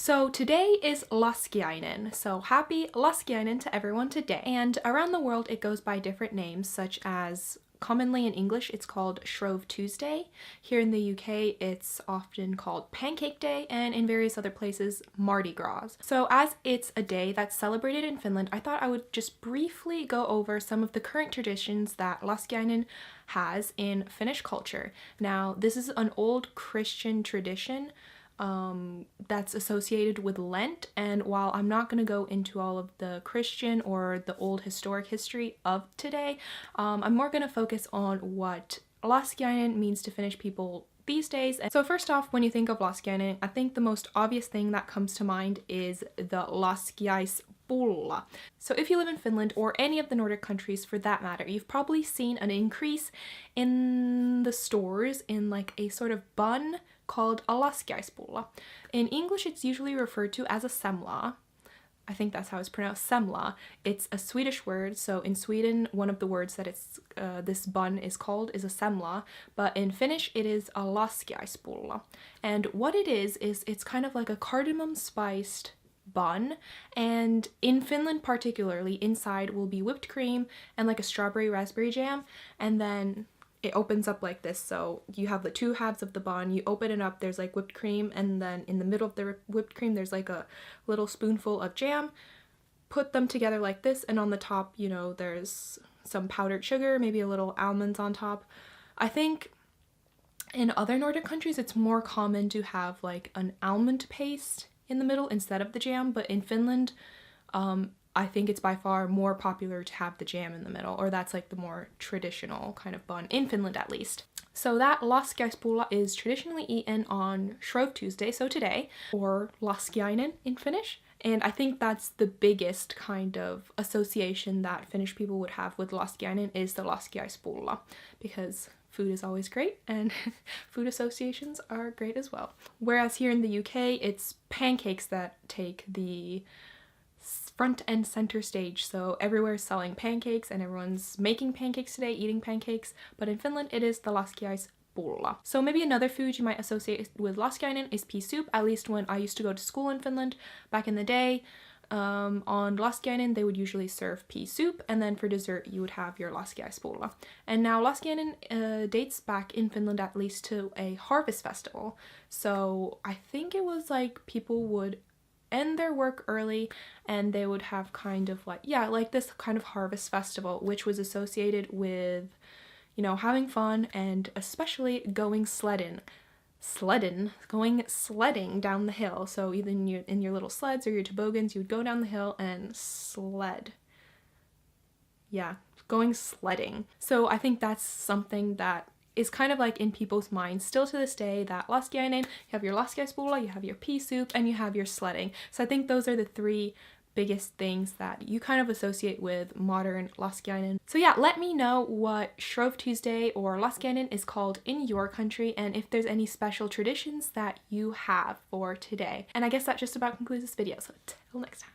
So today is Laskiainen, so happy Laskiainen to everyone today. And around the world it goes by different names, such as commonly in English it's called Shrove Tuesday. Here in the UK it's often called Pancake Day, and in various other places Mardi Gras. So as it's a day that's celebrated in Finland, I thought I would just briefly go over some of the current traditions that Laskiainen has in Finnish culture. Now this is an old Christian tradition that's associated with Lent, and while I'm not going to go into all of the Christian or the old historic history of today, I'm more going to focus on what Laskiainen means to Finnish people these days. So first off, when you think of Laskiainen, I think the most obvious thing that comes to mind is the Laskiaispulla. So if you live in Finland or any of the Nordic countries for that matter, you've probably seen an increase in the stores in like a sort of bun called a Laskiaispulla. In English it's usually referred to as a semla. I think that's how it's pronounced, semla. It's a Swedish word, so in Sweden one of the words that it's this bun is called is a semla, but in Finnish it is a Laskiaispulla. And what it is it's kind of like a cardamom spiced bun, and in Finland particularly inside will be whipped cream and like a strawberry raspberry jam, and then it opens up like this. So you have the two halves of the bun, you open it up, there's like whipped cream, and then in the middle of the whipped cream there's like a little spoonful of jam. Put them together like this, and on the top, you know, there's some powdered sugar, maybe a little almonds on top. I think in other Nordic countries it's more common to have like an almond paste in the middle instead of the jam, but in Finland I think it's by far more popular to have the jam in the middle, or that's like the more traditional kind of bun, in Finland at least. So that Laskiaispulla is traditionally eaten on Shrove Tuesday, so today, or Laskiainen in Finnish. And I think that's the biggest kind of association that Finnish people would have with Laskiainen is the Laskiaispulla, because food is always great and food associations are great as well. Whereas here in the UK, it's pancakes that take the front and center stage, so everywhere's selling pancakes and everyone's making pancakes today, eating pancakes, but in Finland it is the Laskiaispulla. So maybe another food you might associate with Laskiainen is pea soup, at least when I used to go to school in Finland back in the day. On Laskiainen they would usually serve pea soup, and then for dessert you would have your Laskiaispulla. And now Laskiainen dates back in Finland at least to a harvest festival, so I think it was like people would end their work early and they would have kind of like, yeah, like this kind of harvest festival, which was associated with, you know, having fun and especially going sledding down the hill. So either in your little sleds or your toboggans, you would go down the hill and sled. Yeah, going sledding. So I think that's something that is kind of like in people's minds still to this day, that Laskiainen, you have your Laskiaispulla, you have your pea soup, and you have your sledding. So I think those are the three biggest things that you kind of associate with modern Laskiainen. So yeah, let me know what Shrove Tuesday or Laskiainen is called in your country, and if there's any special traditions that you have for today. And I guess that just about concludes this video, so till next time.